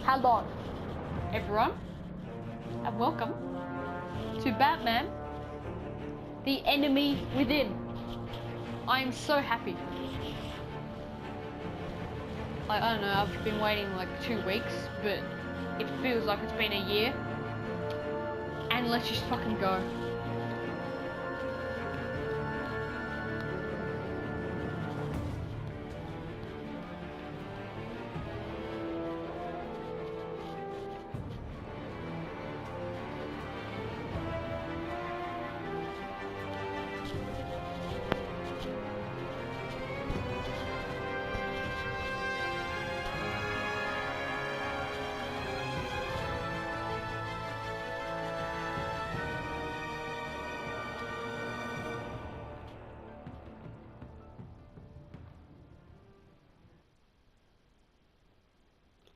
Hello, everyone, and welcome to Batman, The Enemy Within. I am so happy. I don't know, I've been waiting like 2 weeks, but it feels like it's been a year. And let's just fucking go.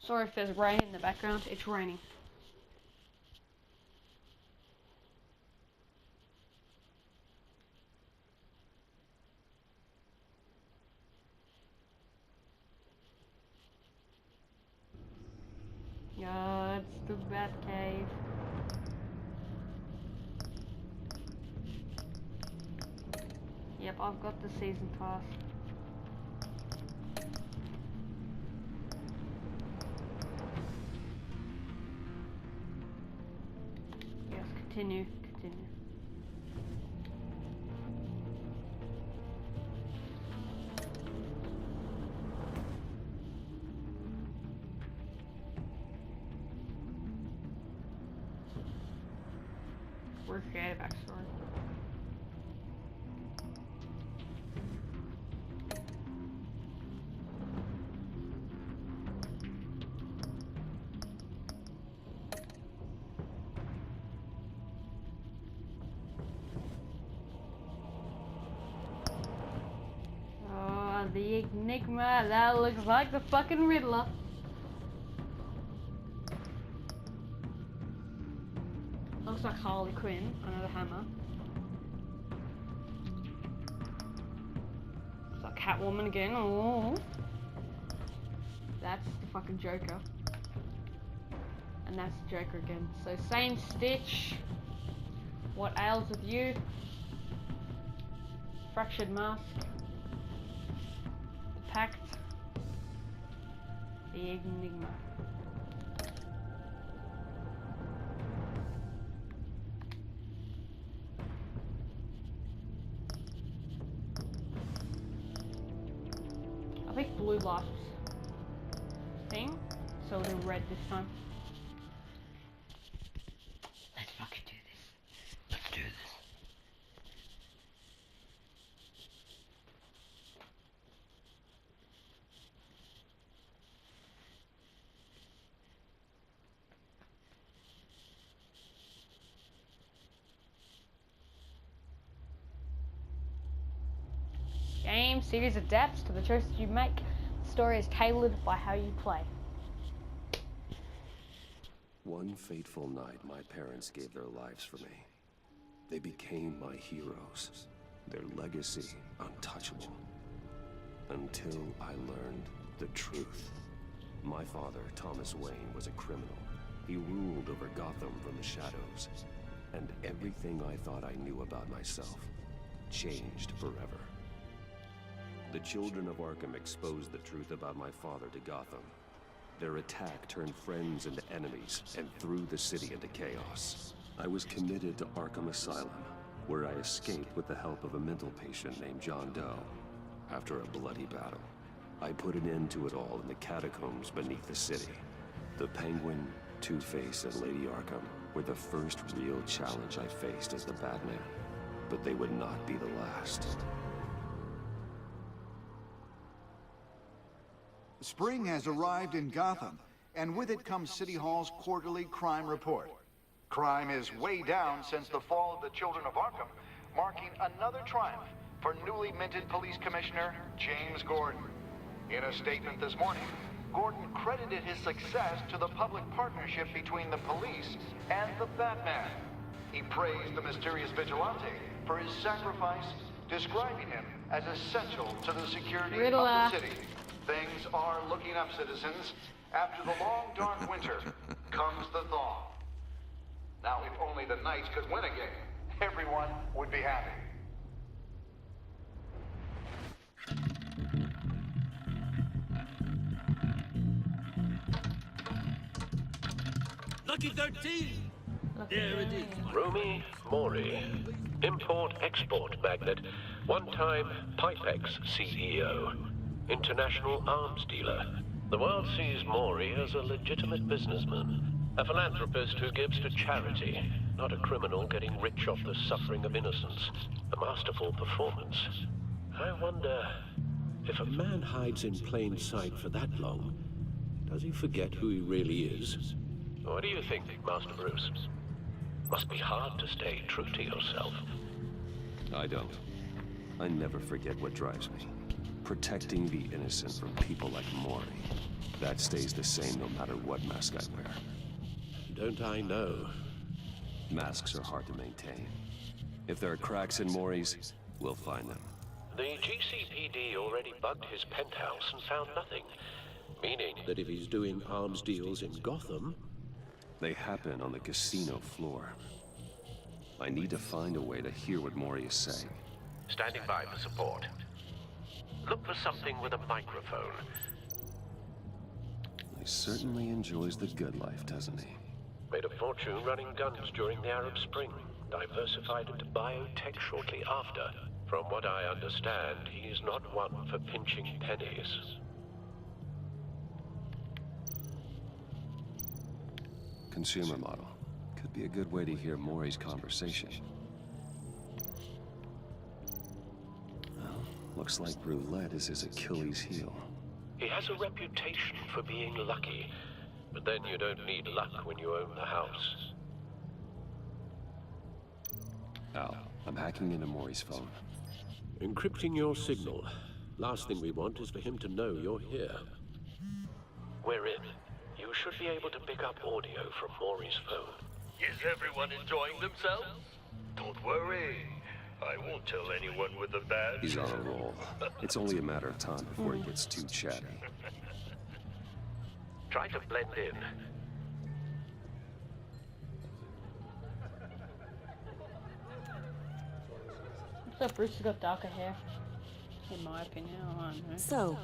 Sorry if there's rain in the background, it's raining. Yeah, it's the Batcave. Yep, I've got the season pass. Yes, continue. We're creative backstory. Oh, the Enigma, that looks like the fucking Riddler. Looks like Harley Quinn, another hammer. Looks like Catwoman again. Oh, that's the fucking Joker. And that's the Joker again. So same Stitch. What ails with you? Fractured Mask. The Pact. The Enigma. I think blue last thing, so we'll do red this time. Let's fucking do this. Let's do this. Game series adapts to the choices you make. The story is tailored by how you play. One fateful night, my parents gave their lives for me. They became my heroes, their legacy untouchable. Until I learned the truth. My father, Thomas Wayne, was a criminal. He ruled over Gotham from the shadows. And everything I thought I knew about myself changed forever. The children of Arkham exposed the truth about my father to Gotham. Their attack turned friends into enemies and threw the city into chaos. I was committed to Arkham Asylum, where I escaped with the help of a mental patient named John Doe. After a bloody battle, I put an end to it all in the catacombs beneath the city. The Penguin, Two-Face, and Lady Arkham were the first real challenge I faced as the Batman, but they would not be the last. Spring has arrived in Gotham, and with it comes City Hall's quarterly crime report. Crime is way down since the fall of the Children of Arkham, marking another triumph for newly minted Police Commissioner James Gordon. In a statement this morning, Gordon credited his success to the public partnership between the police and the Batman. He praised the mysterious vigilante for his sacrifice, describing him as essential to the security of the city. Things are looking up, citizens, After the long, dark winter comes the thaw. Now, if only the Knights could win again, everyone would be happy. Lucky 13! There it is. Rumi Mori, import-export magnate, one-time Pipex CEO, international arms dealer. The world sees Mori as a legitimate businessman, a philanthropist who gives to charity, not a criminal getting rich off the suffering of innocence. A masterful performance. I wonder, if a man hides in plain sight for that long, does he forget who he really is? What do you think, Master Bruce? Must be hard to stay true to yourself. I don't. I never forget what drives me. Protecting the innocent from people like Mori. That stays the same no matter what mask I wear. Don't I know? Masks are hard to maintain. If there are cracks in Mori's, we'll find them. The GCPD already bugged his penthouse and found nothing. Meaning that if he's doing arms deals in Gotham... They happen on the casino floor. I need to find a way to hear what Mori is saying. Standing by for support. Look for something with a microphone. He certainly enjoys the good life, doesn't he? Made a fortune running guns during the Arab Spring. Diversified into biotech shortly after. From what I understand, he's not one for pinching pennies. Consumer model. Could be a good way to hear Mori's conversation. Well, looks like roulette is his Achilles heel. He has a reputation for being lucky, but then you don't need luck when you own the house. Al, I'm hacking into Mori's phone. Encrypting your signal. Last thing we want is for him to know you're here. We're in. You should be able to pick up audio from Mori's phone. Is everyone enjoying themselves? Don't worry. I won't tell anyone with a badge. He's on a roll. It's only a matter of time before he gets too chatty. Try to blend in. What's up, Bruce? Has got darker hair. In my opinion, I don't know. So,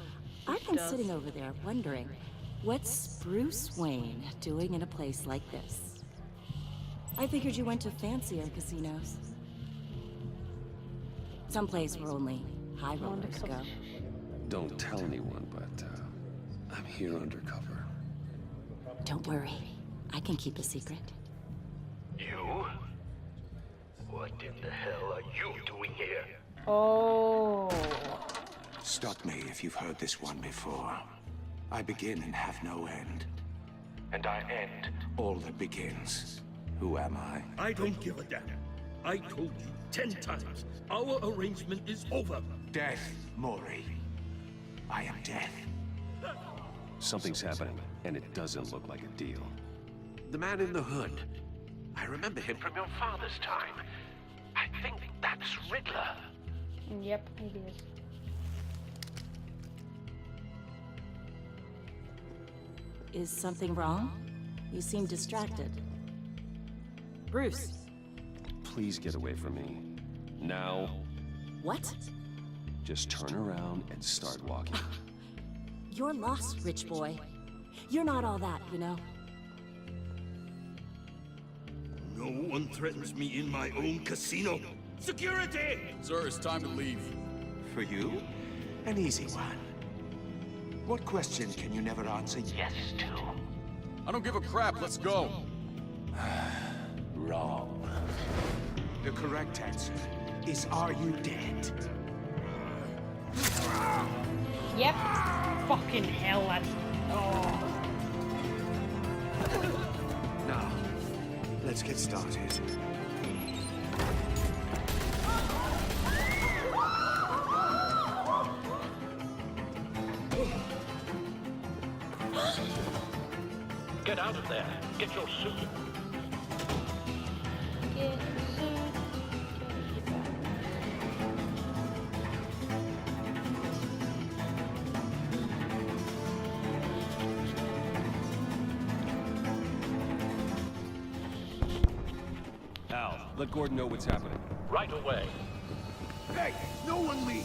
I've been sitting over there wondering, what's Bruce Wayne doing in a place like this? I figured you went to fancier casinos. Someplace where only high rollers go. Don't tell anyone, but I'm here undercover. Don't worry, I can keep a secret. You? What in the hell are you doing here? Oh. Stop me if you've heard this one before. I begin and have no end. And I end all that begins. Who am I? I don't give a damn. I told you 10 times. Our arrangement is over. Death, Mori. I am death. Something's happening, and it doesn't look like a deal. The man in the hood. I remember him from your father's time. I think that's Riddler. Yep, it is. Is something wrong? You seem distracted. Bruce. Please get away from me. Now. What? Just turn around and start walking. You're lost, rich boy. You're not all that, you know. No one threatens me in my own casino. Security! Sir, it's time to leave. For you? An easy one. What question can you never answer yes to? I don't give a crap, let's go. Wrong. The correct answer is, are you dead? Yep. Fucking hell, that's... Oh. Now, let's get started. Get out of there. Get your suit. Get suit. Let Gordon know what's happening. Right away. Hey, no one leave!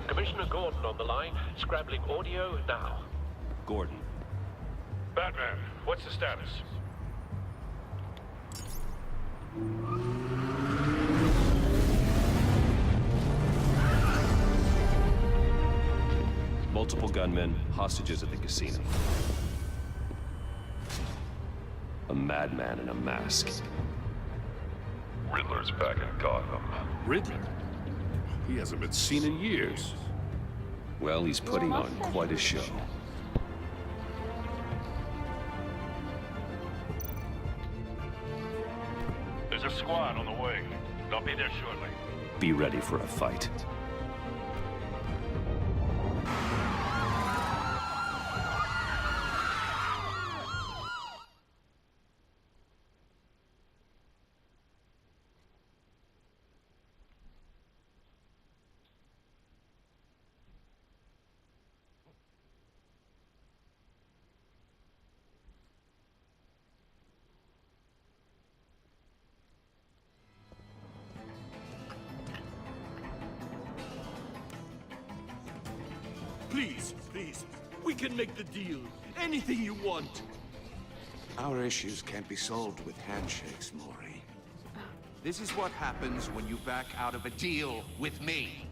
Commissioner Gordon on the line, scrabbling audio now. Gordon. Batman, what's the status? Multiple gunmen, hostages at the casino. A madman in a mask. Riddler's back in Gotham. Riddler? He hasn't been seen in years. Well, he's putting on quite a show. There's a squad on the way. They'll be there shortly. Be ready for a fight. Please, please. We can make the deal. Anything you want. Our issues can't be solved with handshakes, Maury. This is what happens when you back out of a deal with me.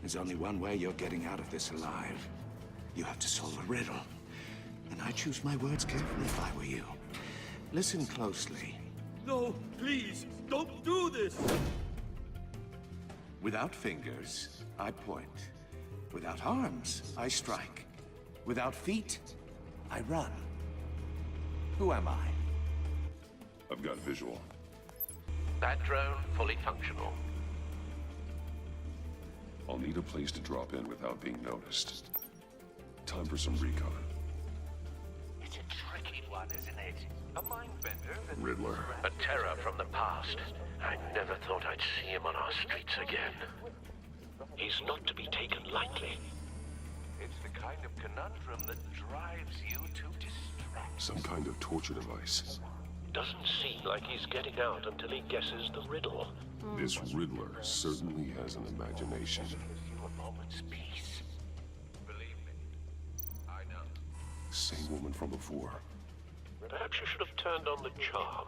There's only one way you're getting out of this alive. You have to solve a riddle. And I choose my words carefully if I were you. Listen closely. No, please, don't do this. Without fingers, I point. Without arms, I strike. Without feet, I run. Who am I? I've got visual. That drone fully functional. I'll need a place to drop in without being noticed. Time for some recon. It's a tricky one, isn't it? A mind bender that... Riddler. A terror from the past. I never thought I'd see him on our streets again. He's not to be taken lightly. It's the kind of conundrum that drives you to distract. Some kind of torture device. Doesn't seem like he's getting out until he guesses the riddle. This Riddler certainly has an imagination. Gives you a moment's peace. Believe me, I know. Same woman from before. Perhaps you should have turned on the charm.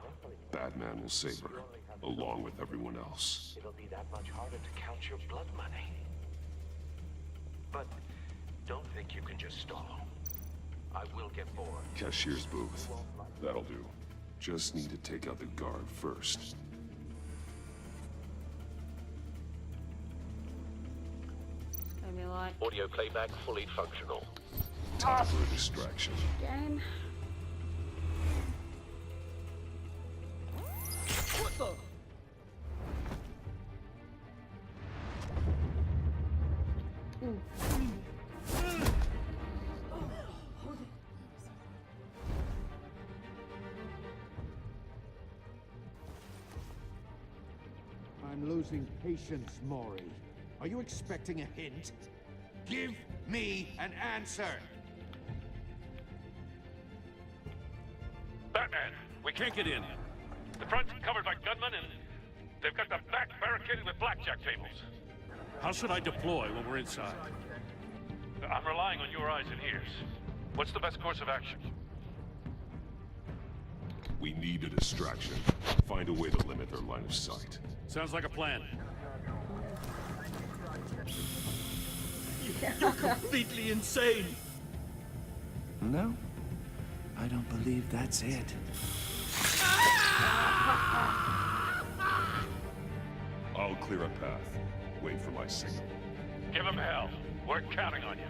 Batman will save her, along with everyone else. It'll be that much harder to count your blood money. But don't think you can just stall. I will get bored. Cashier's booth. That'll do. Just need to take out the guard first. Maybe like Audio playback fully functional. Time for a distraction. game. What the? I'm losing patience, Maury. Are you expecting a hint? Give me an answer. Batman, we can't get in. The front's covered by gunmen and they've got the back barricaded with blackjack tables. How should I deploy when we're inside? I'm relying on your eyes and ears. What's the best course of action? We need a distraction. Find a way to limit their line of sight. Sounds like a plan. You're completely insane. No, I don't believe that's it. I'll clear a path. Wait for my signal. Give him hell. We're counting on you.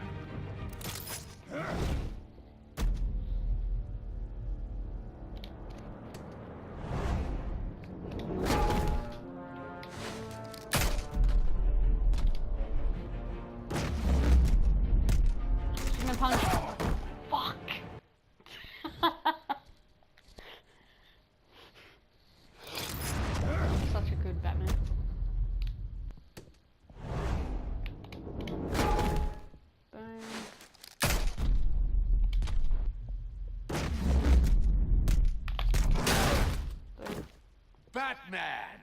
Batman!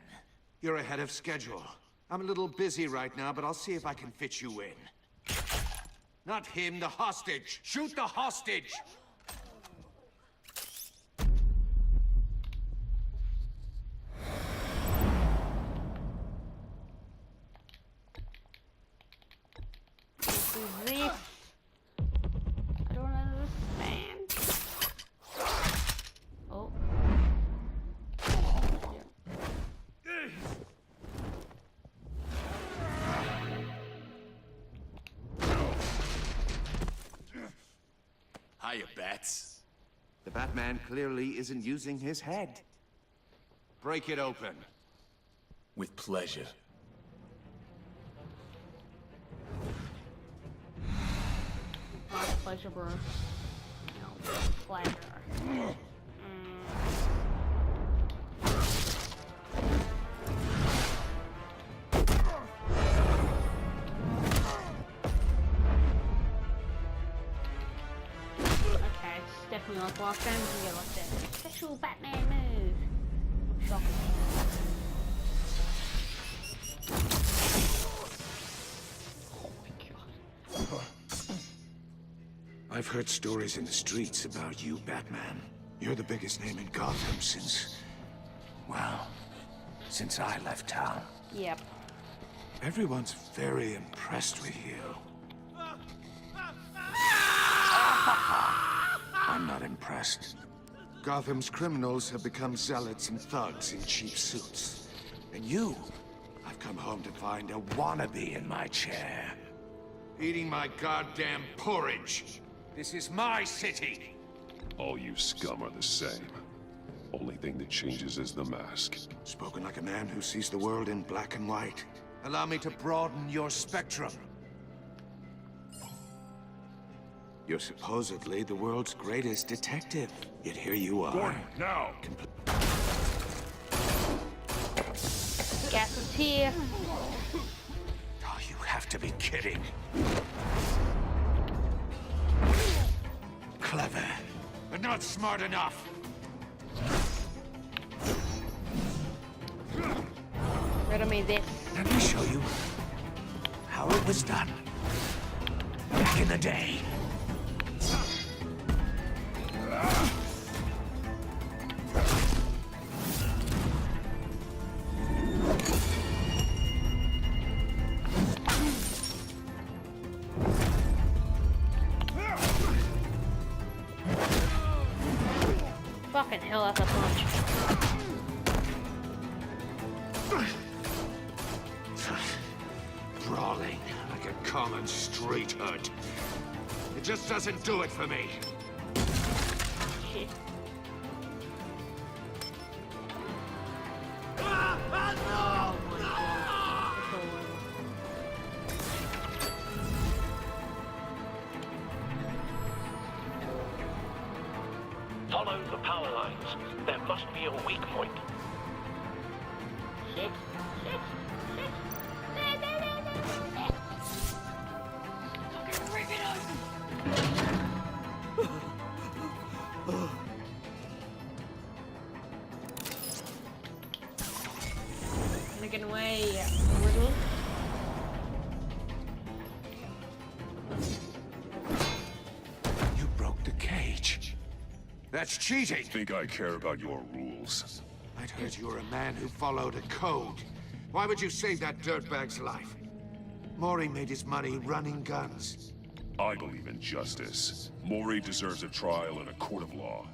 You're ahead of schedule. I'm a little busy right now, but I'll see if I can fit you in. Not him, the hostage! Shoot the hostage! This. I don't understand. Oh. Hiya, Bats. The Batman clearly isn't using his head. Break it open. With pleasure. My pleasure, bro. No, pleasure. Okay, it's definitely like last time we get like that special Batman move. Shocking. I've heard stories in the streets about you, Batman. You're the biggest name in Gotham since... well, since I left town. Yep. Everyone's very impressed with you. I'm not impressed. Gotham's criminals have become zealots and thugs in cheap suits. And you, I've come home to find a wannabe in my chair. Eating my goddamn porridge. This is my city! All you scum are the same. Only thing that changes is the mask. Spoken like a man who sees the world in black and white. Allow me to broaden your spectrum. You're supposedly the world's greatest detective. Yet here you are. Gordon, now! Gas is here. Oh, you have to be kidding. Clever, but not smart enough. Riddle me this. Let me show you how it was done back in the day. Fucking hell, that's a punch. Brawling like a common street hood. It just doesn't do it for me. Shit. Follow the power lines. There must be a weak point. Shit. Shit. Shit. Fucking rip it open. Gonna get away, Riddle. You broke the cage. That's cheating. Think I care about your rules? I'd heard you were a man who followed a code. Why would you save that dirtbag's life? Mori made his money running guns. I believe in justice. Mori deserves a trial in a court of law.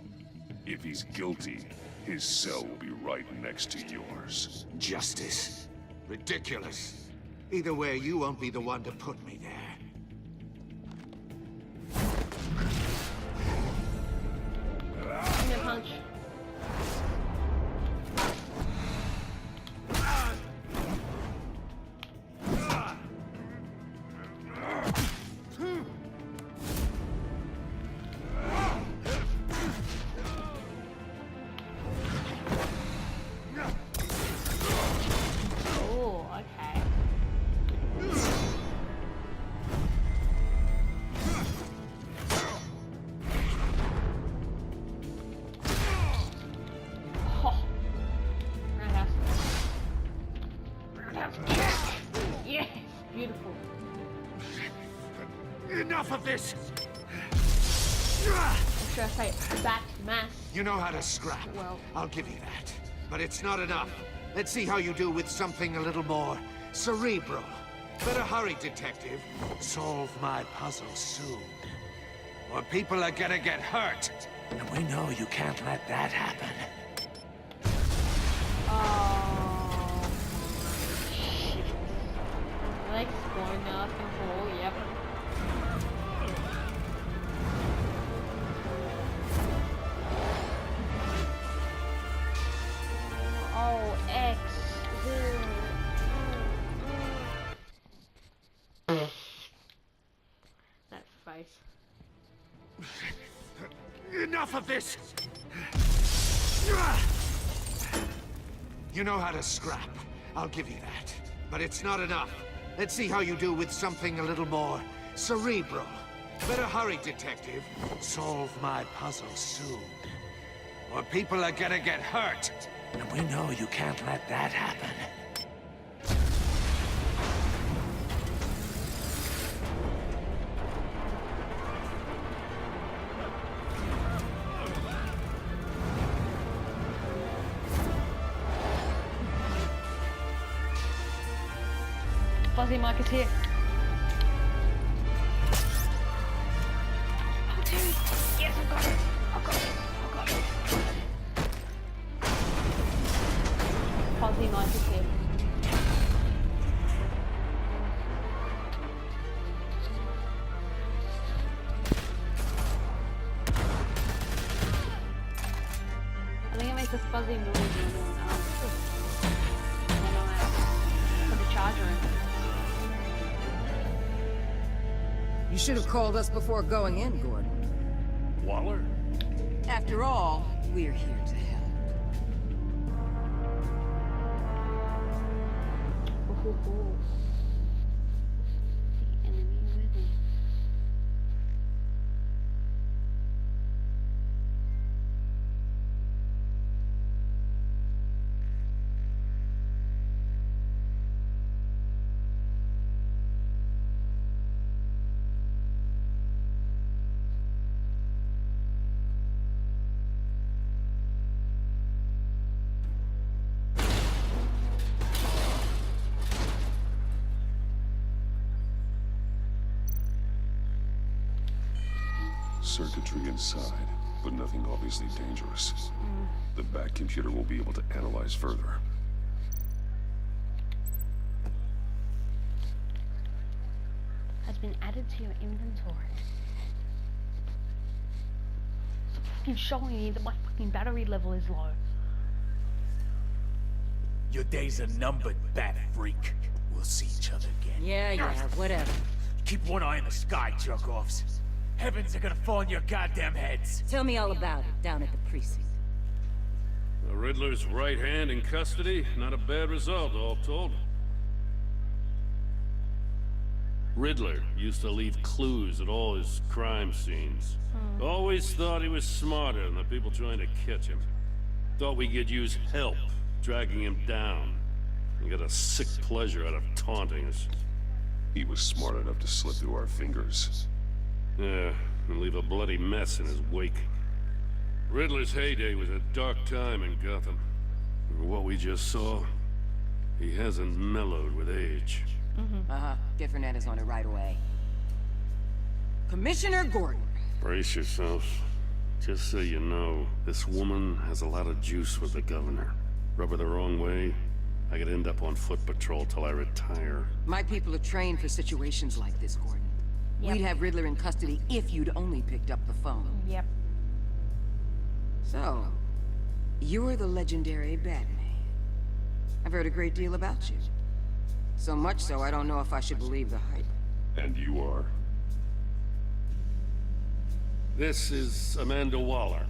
If he's guilty, his cell will be right next to yours. Justice? Ridiculous. Either way, you won't be the one to put me there. Give me a punch. Oh, okay. Enough of this! Or should I say bat mass? You know how to scrap. Well. I'll give you that. But it's not enough. Let's see how you do with something a little more cerebral. Better hurry, detective. Solve my puzzle soon. Or people are gonna get hurt. And we know you can't let that happen. Oh. Shit. Like exploring the nothing hole, yep. Oh, X. That face. Enough of this! You know how to scrap. I'll give you that. But it's not enough. Let's see how you do with something a little more cerebral. Better hurry, detective. Solve my puzzle soon. Or people are gonna get hurt. And we know you can't let that happen. Fuzzy Mike is here. Oh, dude. Yes, I got it. I got it. I got it. Fuzzy Mike is here. I think it makes a fuzzy noise when I put the charger in. You should have called us before going in, Gordon. Waller? After all, we're here to help. The enemy within. Circuitry inside, but nothing obviously dangerous. The back computer will be able to analyze further. Has been added to your inventory. It's fucking showing me that my fucking battery level is low. Your days are numbered, bat freak. We'll see each other again. Yeah, whatever. Keep one eye in the sky, jerk-offs. Heavens are gonna fall on your goddamn heads. Tell me all about it down at the precinct. The Riddler's right hand in custody. Not a bad result, all told. Riddler used to leave clues at all his crime scenes. Always thought he was smarter than the people trying to catch him. Thought we could use help, dragging him down. He got a sick pleasure out of taunting us. He was smart enough to slip through our fingers. Yeah, and leave a bloody mess in his wake. Riddler's heyday was a dark time in Gotham. For what we just saw, he hasn't mellowed with age. Get Fernandez on it right away. Commissioner Gordon. Brace yourselves. Just so you know, this woman has a lot of juice with the governor. Rub her the wrong way, I could end up on foot patrol till I retire. My people are trained for situations like this, Gordon. Yep. We'd have Riddler in custody if you'd only picked up the phone. Yep. So, you're the legendary Batman. I've heard a great deal about you. So much so, I don't know if I should believe the hype. And you are? This is Amanda Waller,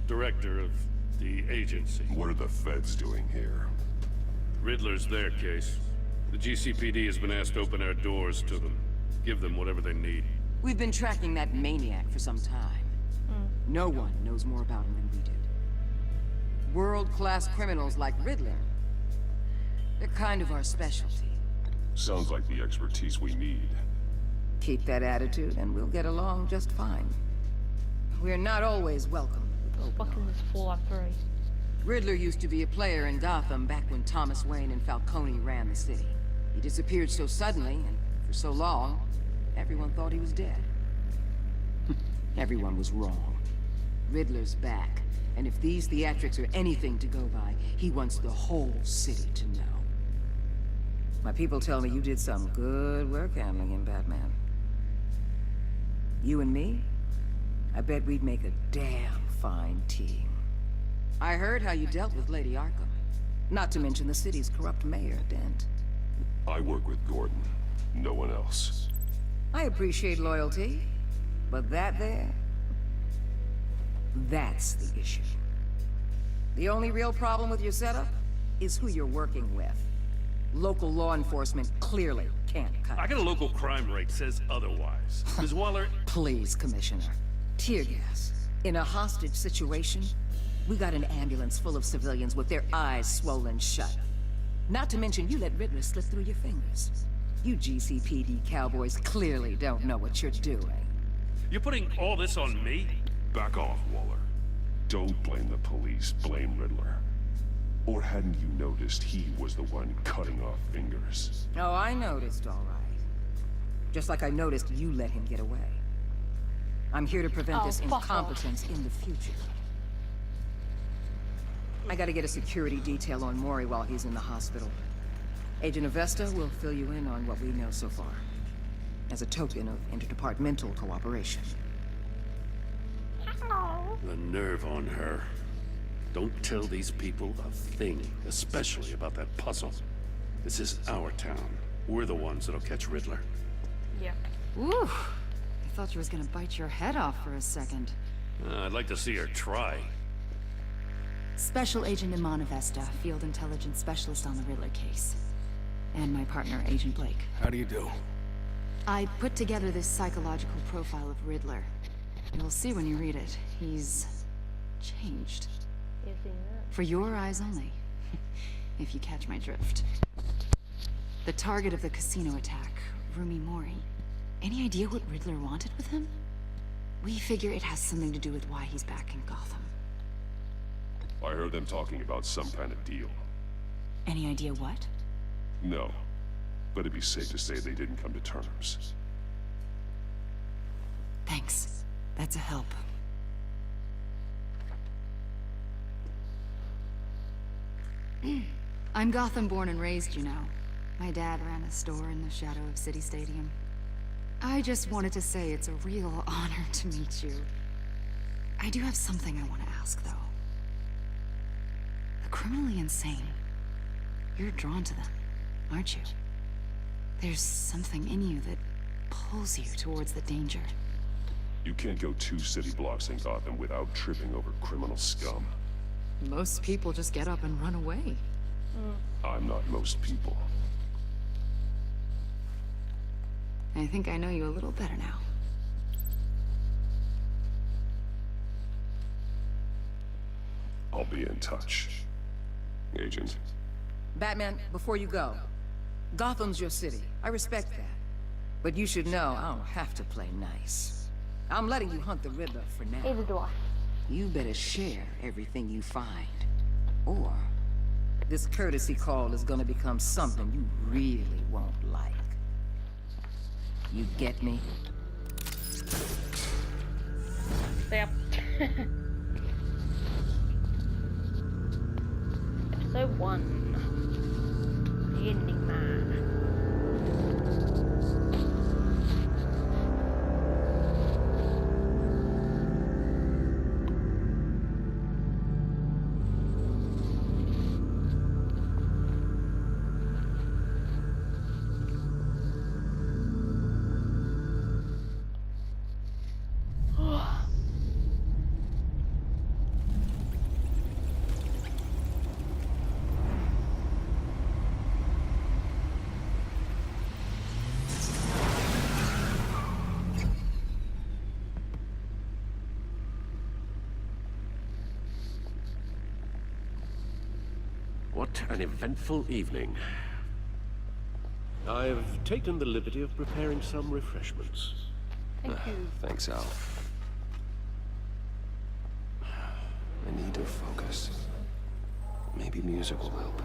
director of the agency. What are the feds doing here? Riddler's their case. The GCPD has been asked to open our doors to them. Give them whatever they need. We've been tracking that maniac for some time. No one knows more about him than we did. World-class criminals like Riddler. They're kind of our specialty. Sounds like the expertise we need. Keep that attitude and we'll get along just fine. We're not always welcome with open Fucking arms. this Fallout 3. Riddler used to be a player in Gotham back when Thomas Wayne and Falcone ran the city. He disappeared so suddenly and for so long, everyone thought he was dead. Everyone was wrong. Riddler's back, and if these theatrics are anything to go by, he wants the whole city to know. My people tell me you did some good work handling him, Batman. You and me? I bet we'd make a damn fine team. I heard how you dealt with Lady Arkham. Not to mention the city's corrupt mayor, Dent. I work with Gordon. No one else. I appreciate loyalty, but that there... that's the issue. The only real problem with your setup is who you're working with. Local law enforcement clearly can't cut it. I got a local crime rate says otherwise. Ms. Waller... Please, Commissioner. Tear gas. In a hostage situation, we got an ambulance full of civilians with their eyes swollen shut. Not to mention you let Riddler slip through your fingers. You GCPD cowboys clearly don't know what you're doing. You're putting all this on me? Back off, Waller. Don't blame the police, blame Riddler. Or hadn't you noticed he was the one cutting off fingers? Oh, I noticed, all right. Just like I noticed you let him get away. I'm here to prevent this incompetence in the future. I gotta get a security detail on Mori while he's in the hospital. Agent Avesta will fill you in on what we know so far, as a token of interdepartmental cooperation. The nerve on her. Don't tell these people a thing, especially about that puzzle. This is our town. We're the ones that'll catch Riddler. Yeah. Ooh, I thought you was gonna bite your head off for a second. I'd like to see her try. Special Agent Iman Avesta, Field Intelligence Specialist on the Riddler case. And my partner, Agent Blake. How do you do? I put together this psychological profile of Riddler. You'll see when you read it. He's... changed. For your eyes only. If you catch my drift. The target of the casino attack, Rumi Mori. Any idea what Riddler wanted with him? We figure it has something to do with why he's back in Gotham. I heard them talking about some kind of deal. Any idea what? No, but it'd be safe to say they didn't come to terms. Thanks. That's a help. I'm Gotham born and raised, you know. My dad ran a store in the shadow of City Stadium. I just wanted to say it's a real honor to meet you. I do have something I want to ask, though. The criminally insane. You're drawn to them, aren't you? There's something in you that pulls you towards the danger. You can't go 2 city blocks in Gotham without tripping over criminal scum. Most people just get up and run away. I'm not most people. I think I know you a little better now. I'll be in touch, Agent. Batman, before you go, Gotham's your city. I respect that. But you should know I don't have to play nice. I'm letting you hunt the Riddler for now. Either do I. You better share everything you find. Or this courtesy call is gonna become something you really won't like. You get me? Yep. Episode 1. The Ending Man. What an eventful evening. I've taken the liberty of preparing some refreshments. Thank you. Thanks, Al. I need to focus. Maybe music will help.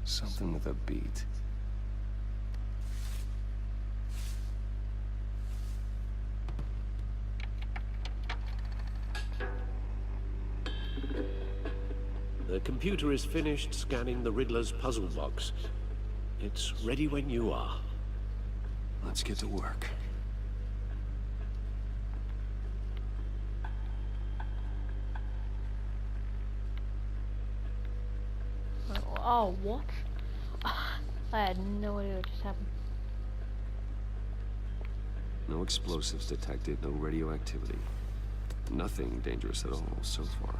Something with a beat. The computer is finished scanning the Riddler's puzzle box. It's ready when you are. Let's get to work. Oh, what? I had no idea what just happened. No explosives detected, no radioactivity. Nothing dangerous at all so far.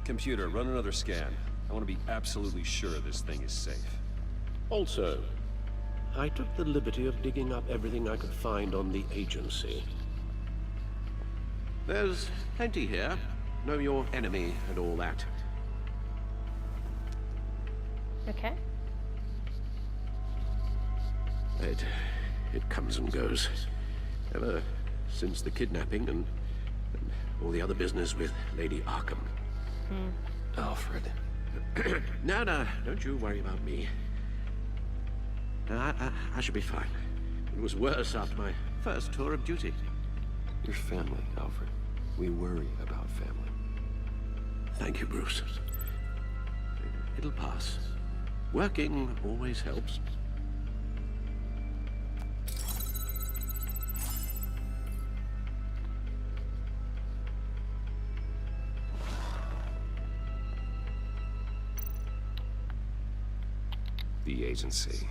Computer, run another scan. I want to be absolutely sure this thing is safe. Also, I took the liberty of digging up everything I could find on the agency. There's plenty here. Know your enemy and all that. Okay. It comes and goes. Ever since the kidnapping and all the other business with Lady Arkham. Alfred. No, don't you worry about me. I should be fine. It was worse after my first tour of duty. Your family, Alfred. We worry about family. Thank you, Bruce. It'll pass. Working always helps. The agency.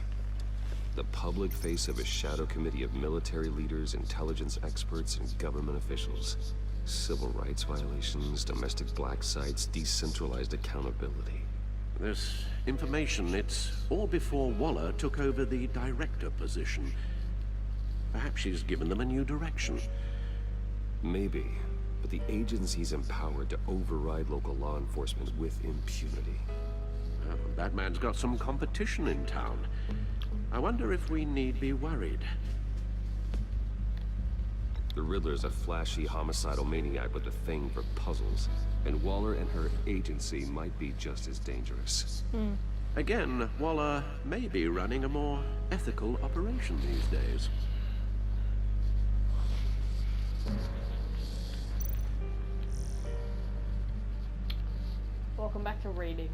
The public face of a shadow committee of military leaders, intelligence experts, and government officials. Civil rights violations, domestic black sites, decentralized accountability. This information, it's all before Waller took over the director position. Perhaps she's given them a new direction. Maybe, but the agency's empowered to override local law enforcement with impunity. Well, Batman's got some competition in town. I wonder if we need be worried. The Riddler's a flashy, homicidal maniac with a thing for puzzles. And Waller and her agency might be just as dangerous. Again, Waller may be running a more ethical operation these days. Welcome back to reading.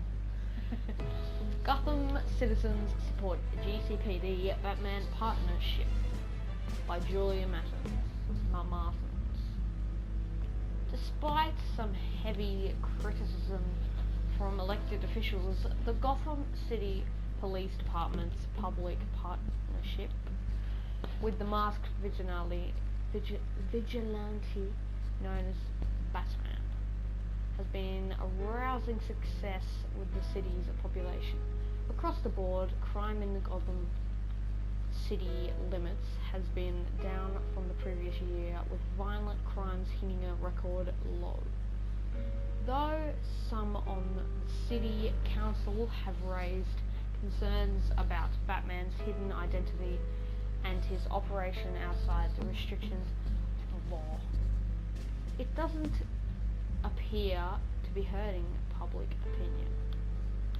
Gotham citizens support GCPD Batman Partnership by Julia Martins. Despite some heavy criticism from elected officials, the Gotham City Police Department's public partnership with the masked vigilante known as Batman has been a rousing success with the city's population. Across the board, crime in the Gotham City limits has been down from the previous year, with violent crimes hitting a record low. Though some on the city council have raised concerns about Batman's hidden identity and his operation outside the restrictions of law, it doesn't appear to be hurting public opinion.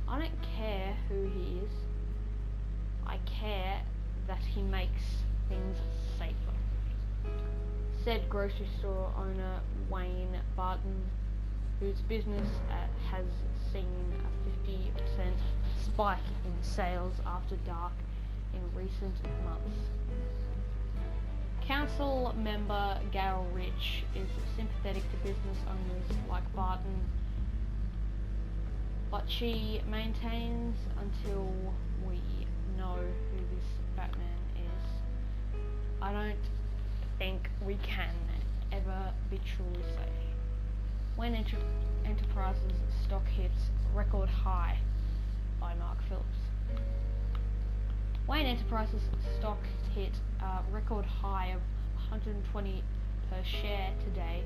I don't care who he is. I care that he makes things safer, said grocery store owner Wayne Barton, whose business has seen a 50% spike in sales after dark in recent months. Council member Gail Rich is sympathetic to business owners like Barton, but she maintains until we know who this Batman is, I don't think we can ever be truly safe. When Enterprises stock hits record high by Mark Phillips. Wayne Enterprises stock hit a record high of $120 per share today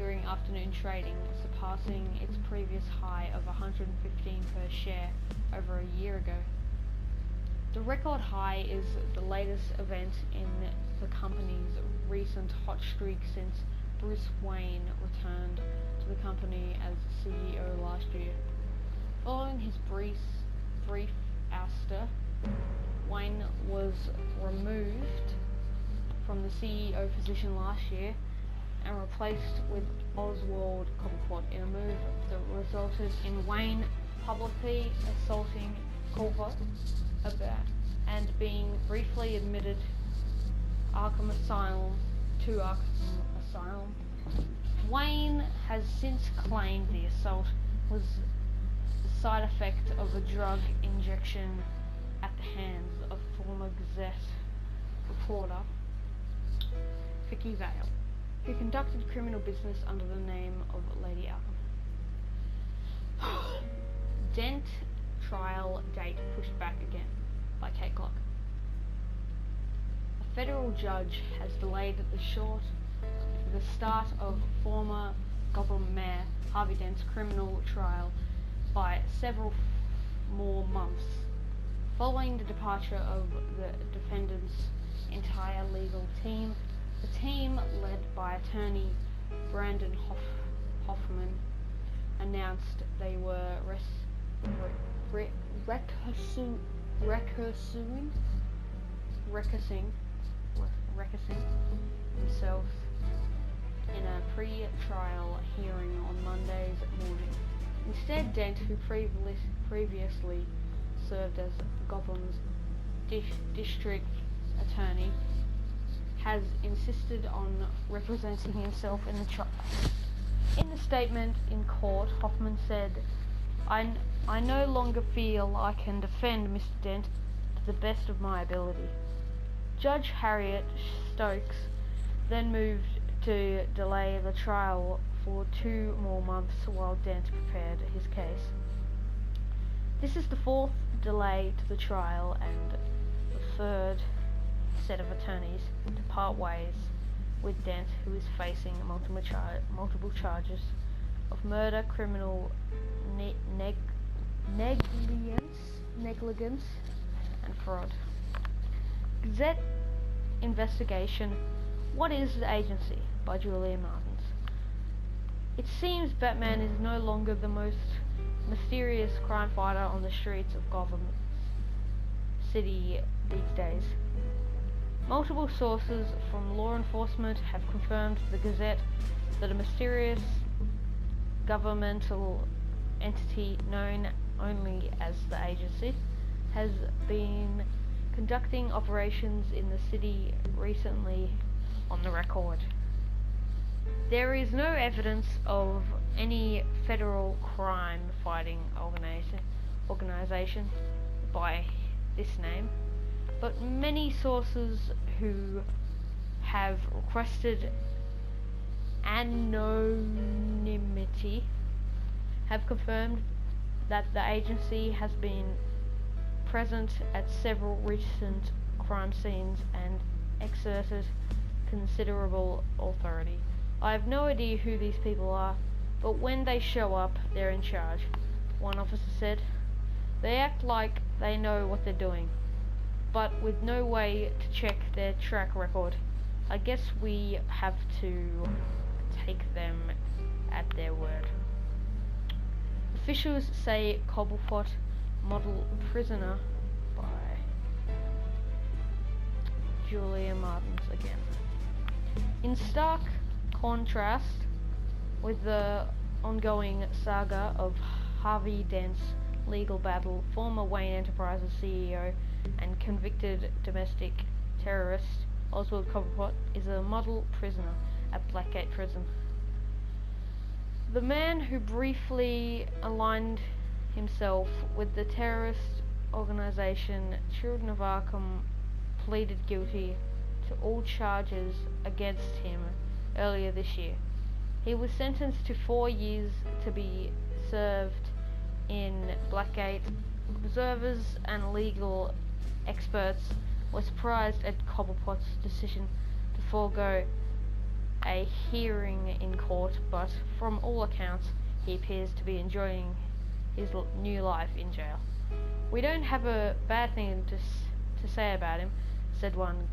during afternoon trading, surpassing its previous high of 115 per share over a year ago. The record high is the latest event in the company's recent hot streak since Bruce Wayne returned to the company as CEO last year. Following his brief ouster, Wayne was removed from the CEO position last year and replaced with Oswald Cobblepot in a move that resulted in Wayne publicly assaulting Cobblepot and being briefly admitted to Arkham Asylum. Wayne has since claimed the assault was the side effect of a drug injection at the hands of former Gazette reporter Vicky Vale, who conducted criminal business under the name of Lady Arkham. Dent trial date pushed back again by Kate Glock. A federal judge has delayed the start of former Gotham Mayor Harvey Dent's criminal trial by several more months. Following the departure of the defendant's entire legal team, the team led by attorney Brandon Hoffman announced they were recusing themselves in a pre-trial hearing on Monday's morning. Instead, Dent, who previously served as Gotham's district attorney, has insisted on representing himself in the trial. In a statement in court, Hoffman said, I no longer feel I can defend Mr. Dent to the best of my ability. Judge Harriet Stokes then moved to delay the trial for 2 more months while Dent prepared his case. This is the 4th delay to the trial and the 3rd set of attorneys to part ways with Dent, who is facing multiple charges of murder, criminal negligence, and fraud. Gazette investigation. What is the Agency? By Julia Martins. It seems Batman is no longer the most mysterious crime fighter on the streets of Gotham City these days. Multiple sources from law enforcement have confirmed to the Gazette that a mysterious governmental entity known only as the Agency has been conducting operations in the city recently on the record. There is no evidence of any federal crime-fighting organization by this name, but many sources who have requested anonymity have confirmed that the agency has been present at several recent crime scenes and exerted considerable authority. I have no idea who these people are, but when they show up, they're in charge, one officer said. They act like they know what they're doing, but with no way to check their track record. I guess we have to take them at their word. Officials say Cobblepot model prisoner by Julia Martins again. In stark contrast with the ongoing saga of Harvey Dent's legal battle, former Wayne Enterprises CEO and convicted domestic terrorist Oswald Cobblepot is a model prisoner at Blackgate Prison. The man who briefly aligned himself with the terrorist organization Children of Arkham pleaded guilty to all charges against him earlier this year. He was sentenced to 4 years to be served in Blackgate. Observers and legal experts were surprised at Cobblepot's decision to forego a hearing in court, but from all accounts, he appears to be enjoying his new life in jail. We don't have a bad thing to say about him, said one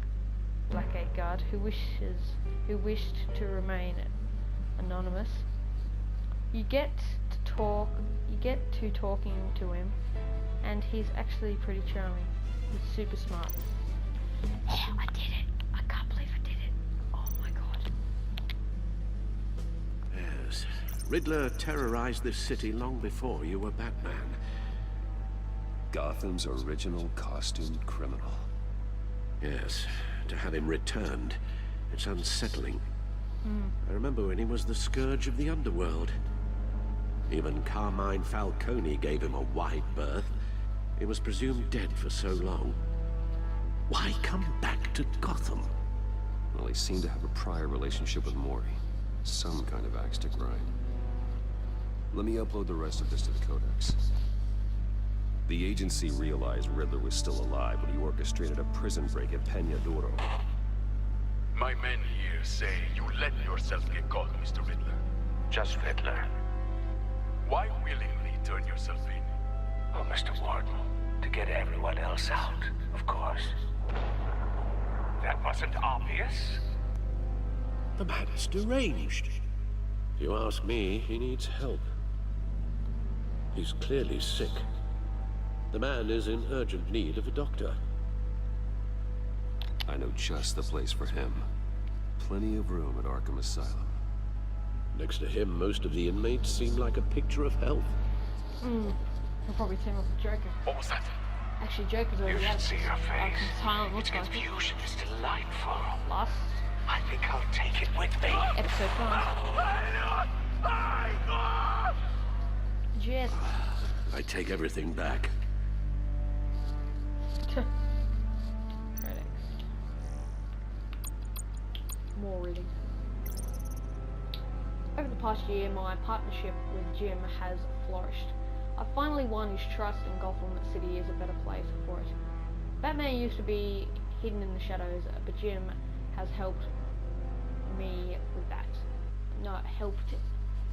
Blackgate guard who wished to remain anonymous. You get to talking to him, and he's actually pretty charming. He's super smart. Yeah, I did it. I can't believe I did it. Oh my god. Yes. Riddler terrorized this city long before you were Batman. Gotham's original costumed criminal. Yes. To have him returned, it's unsettling. I remember when he was the scourge of the underworld. Even Carmine Falcone gave him a wide berth. He was presumed dead for so long. Why come back to Gotham? Well, he seemed to have a prior relationship with Mori. Some kind of axe to grind. Let me upload the rest of this to the Codex. The agency realized Riddler was still alive when he orchestrated a prison break at Peña Duro. My men here say you let yourself get caught, Mr. Riddler. Just Riddler. Why willingly turn yourself in? Oh, Mr. Warden, to get everyone else out, of course. That wasn't obvious. The man is deranged. If you ask me, he needs help. He's clearly sick. The man is in urgent need of a doctor. I know just the place for him. Plenty of room at Arkham Asylum. Next to him, most of the inmates seem like a picture of health. He'll probably team up with Joker. What was that? Actually, Joker's already You out. should see your face. Silent Its looks like confusion is delightful. Last I think I'll take it with me. episode 5. Yes. I take everything back. More reading. Over the past year, my partnership with Jim has flourished. I finally won his trust, and Gotham City is a better place for it. Batman used to be hidden in the shadows, but Jim has helped me with that. No, helped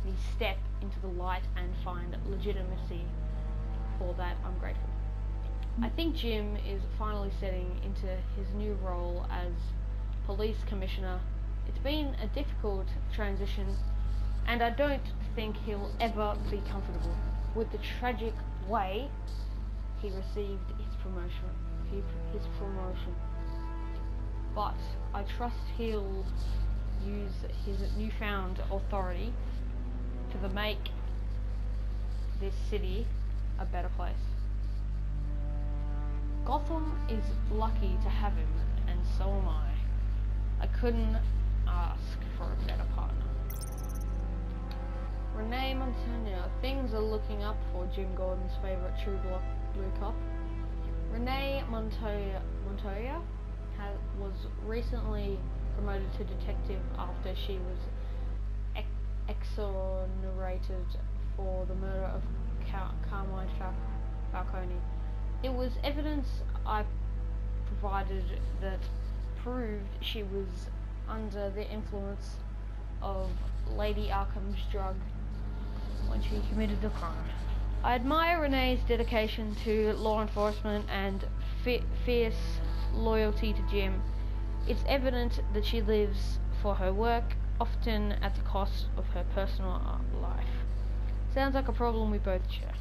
me step into the light and find legitimacy. For that, I'm grateful. I think Jim is finally setting into his new role as police commissioner. It's been a difficult transition, and I don't think he'll ever be comfortable with the tragic way he received his promotion. But I trust he'll use his newfound authority to make this city a better place. Gotham is lucky to have him, and so am I. I couldn't ask for a better partner. Renee Montoya. Things are looking up for Jim Gordon's favourite True Blue cop. Renee Montoya was recently promoted to detective after she was exonerated for the murder of Carmine Falcone. It was evidence I provided that proved she was under the influence of Lady Arkham's drug when she committed the crime. I admire Renee's dedication to law enforcement and fierce loyalty to Jim. It's evident that she lives for her work, often at the cost of her personal life. Sounds like a problem we both share.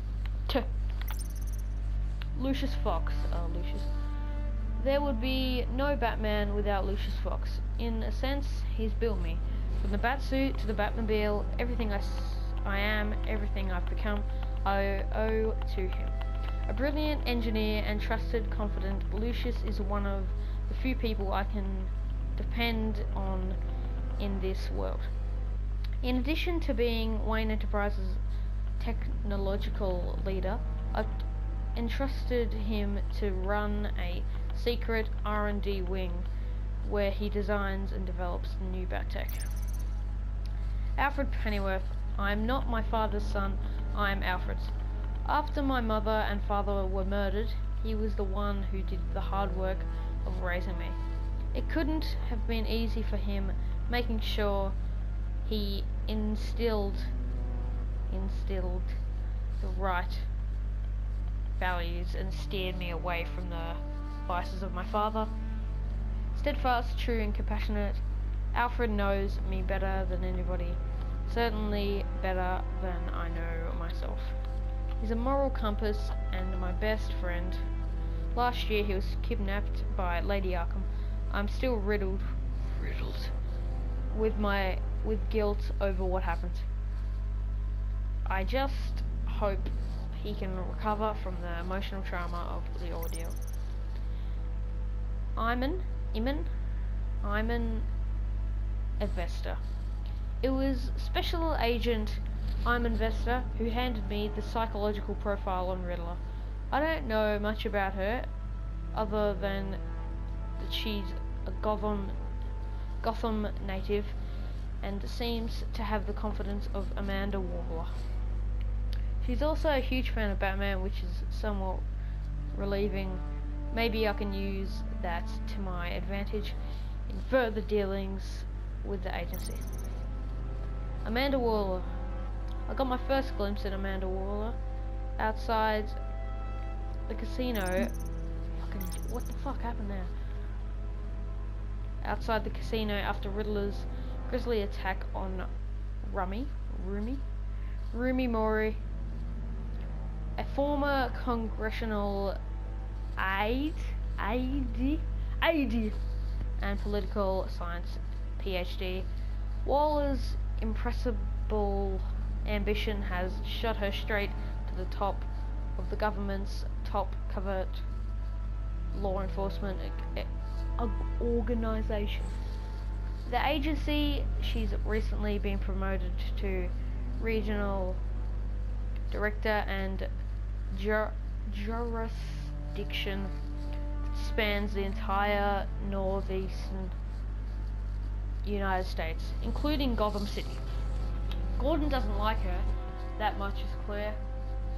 Lucius Fox. Lucius. There would be no Batman without Lucius Fox. In a sense, he's built me. From the Batsuit to the Batmobile, everything I am, everything I've become, I owe to him. A brilliant engineer and trusted confidant, Lucius is one of the few people I can depend on in this world. In addition to being Wayne Enterprises' technological leader, I've entrusted him to run a secret R&D wing where he designs and develops the new Bat-Tech. Alfred Pennyworth. I am not my father's son, I am Alfred's. After my mother and father were murdered, he was the one who did the hard work of raising me. It couldn't have been easy for him making sure he instilled the right values and steered me away from the vices of my father. Steadfast, true and compassionate, Alfred knows me better than anybody, certainly better than I know myself. He's a moral compass and my best friend. Last year he was kidnapped by Lady Arkham. I'm still riddled with guilt over what happened. I just hope he can recover from the emotional trauma of the ordeal. Iman Vesta. It was Special Agent Iman Vesta who handed me the psychological profile on Riddler. I don't know much about her, other than that she's a Gotham native and seems to have the confidence of Amanda Waller. She's also a huge fan of Batman, which is somewhat relieving. Maybe I can use that to my advantage in further dealings with the agency. Amanda Waller. I got my first glimpse at Amanda Waller outside the casino. What the fuck happened there? Outside the casino after Riddler's grisly attack on Rumi Mori, a former congressional aide and political science PhD. Waller's impressible ambition has shot her straight to the top of the government's top covert law enforcement organization. The agency, she's recently been promoted to regional director and jurisdiction spans the entire northeastern United States, including Gotham City. Gordon doesn't like her that much, is clear.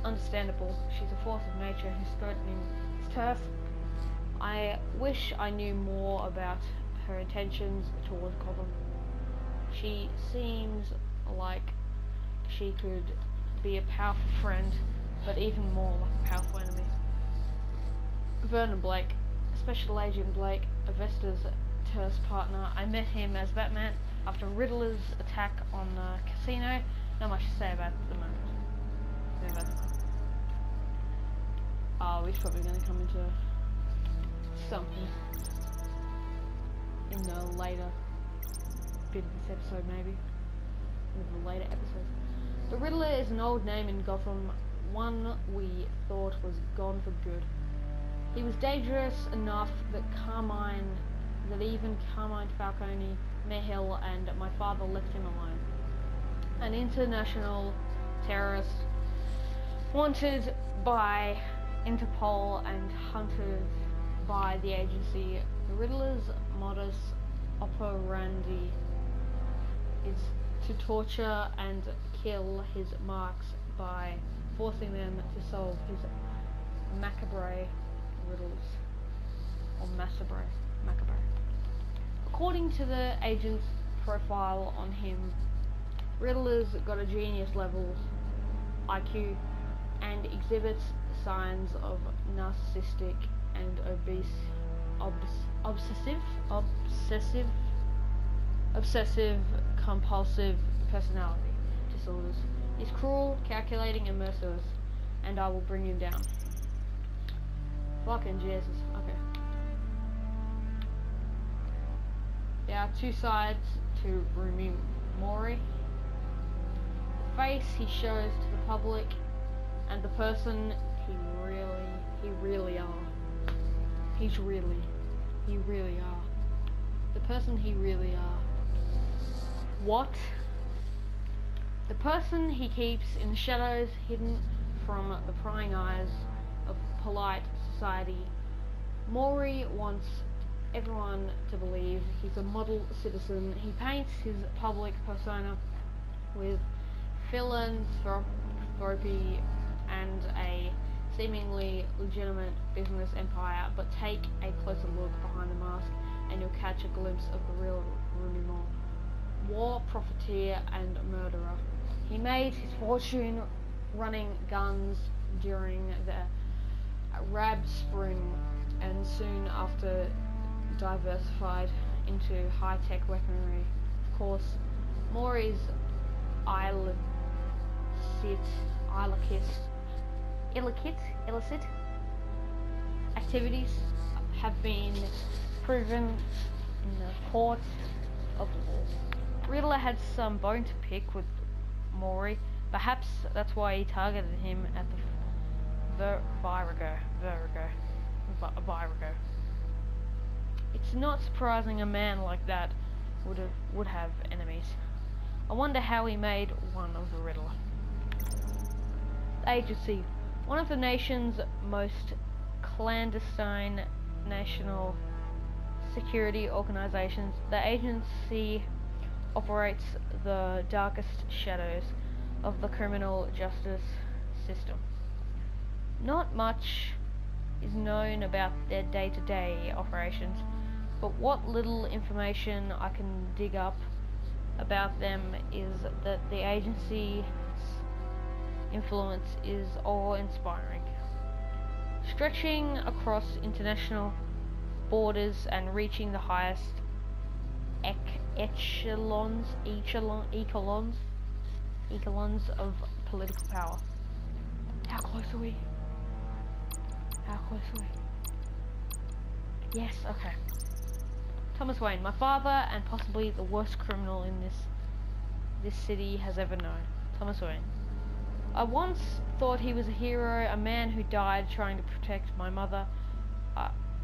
Understandable. She's a force of nature who's threatening his turf. I wish I knew more about her intentions towards Gotham. She seems like she could be a powerful friend, but even more like a powerful enemy. Vernon Blake, Special Agent Blake, Vesta's terse partner. I met him as Batman after Riddler's attack on the casino. Not much to say about it at the moment. He's probably going to come into something in the later bit of this episode, maybe. In the later episodes. The Riddler is an old name in Gotham, one we thought was gone for good. He was dangerous enough that even Carmine Falcone, Mayor Hill, and my father left him alone. An international terrorist, wanted by Interpol and hunted by the agency. The Riddler's modus operandi is to torture and kill his marks by forcing them to solve his macabre riddles, or macabre. According to the agent's profile on him, Riddler's got a genius level IQ and exhibits signs of narcissistic and obsessive compulsive personality disorders. He's cruel, calculating, and merciless, and I will bring him down. Fucking Jesus. Okay. There are two sides to Rumi Mori. The face he shows to the public, and the person he really are. He really are. The person he really are. What? The person he keeps in the shadows, hidden from the prying eyes of polite society. Mori wants everyone to believe he's a model citizen. He paints his public persona with philanthropy and a seemingly legitimate business empire, but take a closer look behind the mask and you'll catch a glimpse of the real Rumi war profiteer and murderer. He made his fortune running guns during the Arab Spring and soon after diversified into high-tech weaponry. Of course, Maury's illicit activities have been proven in the court of law. Riddler had some bone to pick with Maury. Perhaps that's why he targeted him at the Virago. It's not surprising a man like that would have enemies. I wonder how he made one of the Riddler. The Agency, one of the nation's most clandestine national security organizations, the agency operates the darkest shadows of the criminal justice system. Not much is known about their day-to-day operations, but what little information I can dig up about them is that the agency's influence is awe-inspiring, stretching across international borders and reaching the highest echelons of political power. How close are we? How close are we? Yes, okay. Thomas Wayne, my father, and possibly the worst criminal in this city has ever known. Thomas Wayne. I once thought he was a hero, a man who died trying to protect my mother,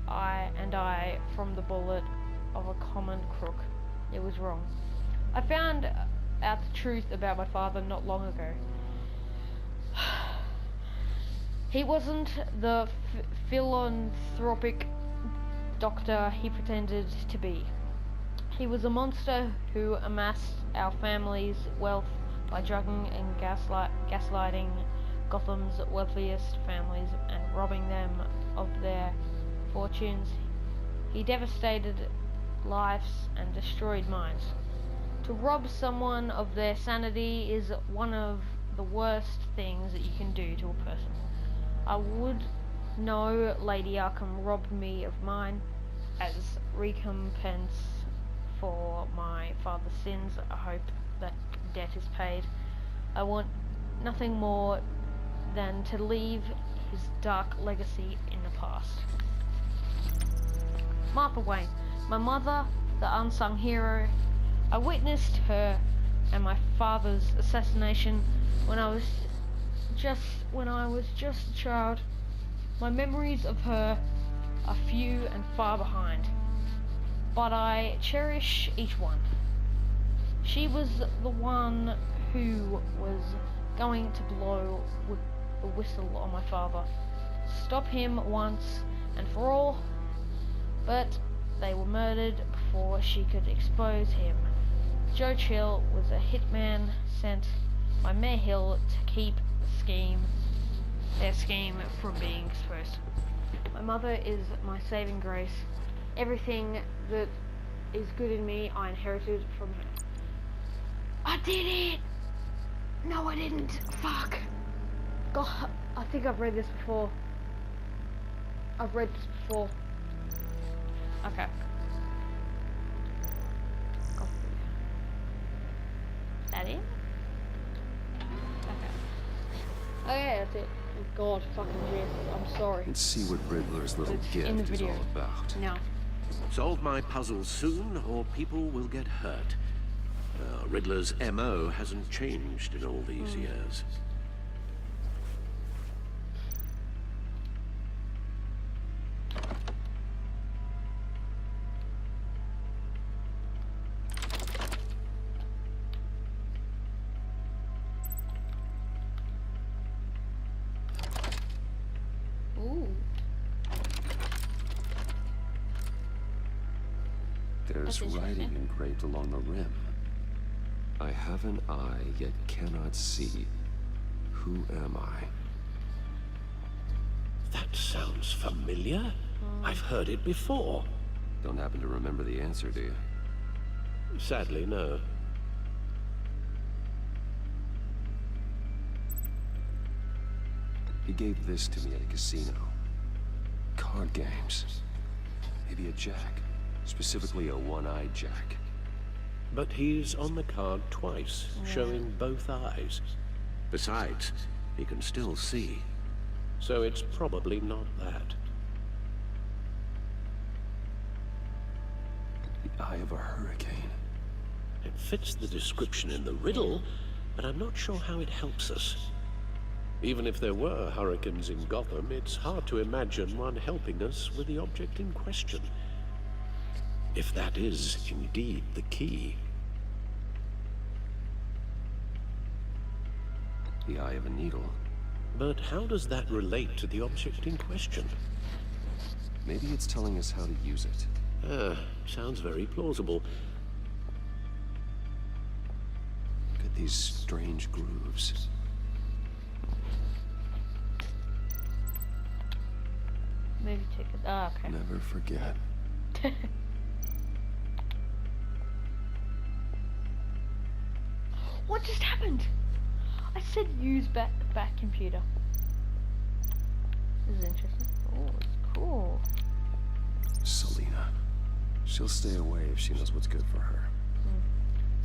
I from the bullet of a common crook. It was wrong. I found out the truth about my father not long ago. He wasn't the philanthropic doctor he pretended to be. He was a monster who amassed our family's wealth by drugging and gaslighting Gotham's wealthiest families and robbing them of their fortunes. He devastated lives and destroyed minds. To rob someone of their sanity is one of the worst things that you can do to a person. I would know Lady Arkham robbed me of mine as recompense for my father's sins. I hope that debt is paid. I want nothing more than to leave his dark legacy in the past. Martha Wayne, my mother, the unsung hero. I witnessed her and my father's assassination when I was just a child. My memories of her are few and far behind, but I cherish each one. She was the one who was going to blow the whistle on my father, stop him once and for all, but they were murdered before she could expose him. Joe Chill was a hitman sent by Mayor Hill to keep their scheme from being exposed. My mother is my saving grace. Everything that is good in me I inherited from her. I did it! No, I didn't. Fuck. God, I think I've read this before. Okay. That it? Okay. Okay, that's it. God fucking yes, I'm sorry. And see what Riddler's little gift is all about. No. Solve my puzzle soon, or people will get hurt. Riddler's MO hasn't changed in all these years. There's writing engraved along the rim. I have an eye, yet cannot see. Who am I? That sounds familiar. I've heard it before. Don't happen to remember the answer, do you? Sadly, no. He gave this to me at a casino. Card games. Maybe a jack. Specifically a one-eyed jack. But he's on the card twice, showing both eyes. Besides, he can still see. So it's probably not that. The eye of a hurricane. It fits the description in the riddle, but I'm not sure how it helps us. Even if there were hurricanes in Gotham, it's hard to imagine one helping us with the object in question. If that is indeed the key. The eye of a needle. But how does that relate to the object in question? Maybe it's telling us how to use it. Sounds very plausible. Look at these strange grooves. Movie ticket. Oh, okay. Never forget. What just happened? I said use back computer. This is interesting. Oh, it's cool. Selina. She'll stay away if she knows what's good for her.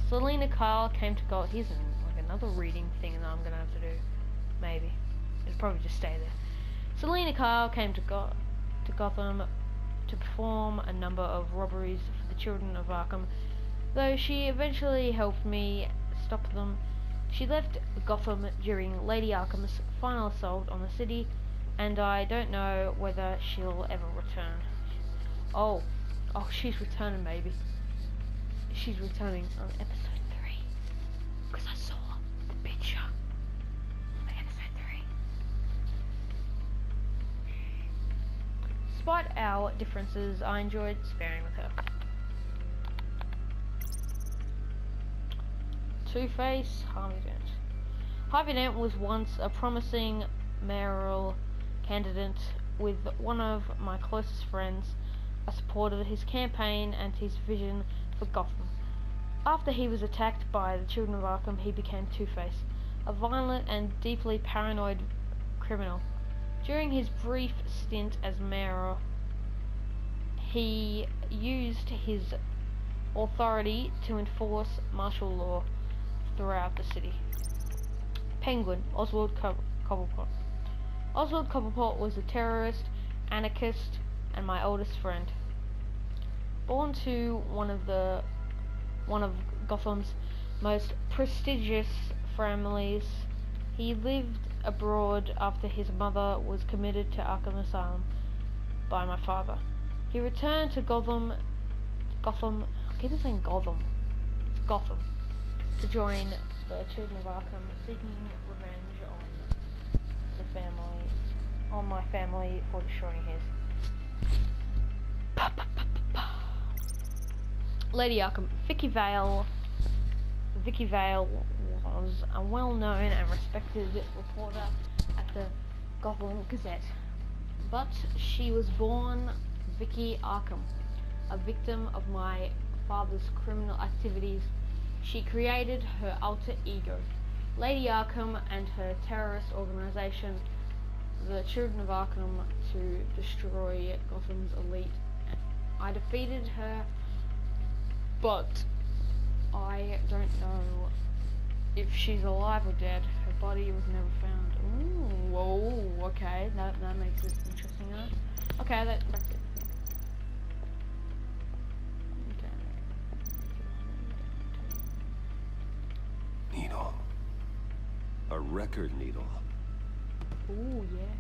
Selina Kyle came to God. Here's like another reading thing that I'm gonna have to do. Maybe. It'll probably just stay there. Selina Kyle came to Gotham to perform a number of robberies for the children of Arkham. Though she eventually helped me stop them, she left Gotham during Lady Arkham's final assault on the city, and I don't know whether she'll ever return. Oh, she's returning, maybe. She's returning on episode 3. Because I saw the picture of episode 3. Despite our differences, I enjoyed sparring with her. Two-Face, Harvey Dent. Harvey Dent was once a promising mayoral candidate with one of my closest friends. I supported his campaign and his vision for Gotham. After he was attacked by the children of Arkham, he became Two-Face, a violent and deeply paranoid criminal. During his brief stint as mayor, he used his authority to enforce martial law throughout the city. Penguin, Oswald Cobblepot. Oswald Cobblepot was a terrorist, anarchist, and my oldest friend. Born to one of Gotham's most prestigious families, he lived abroad after his mother was committed to Arkham Asylum by my father. He returned to Gotham. I keep saying Gotham. It's Gotham. To join the children of Arkham, seeking revenge on my family for destroying his. Lady Arkham. Vicky Vale was a well-known and respected reporter at the Gotham Gazette, but she was born Vicky Arkham, a victim of my father's criminal activities. She created her alter ego, Lady Arkham, and her terrorist organization, the Children of Arkham, to destroy Gotham's elite. I defeated her, but I don't know if she's alive or dead. Her body was never found. Ooh, whoa, okay, that makes it interesting. Okay, that's it. Needle. A record needle. Ooh, yeah.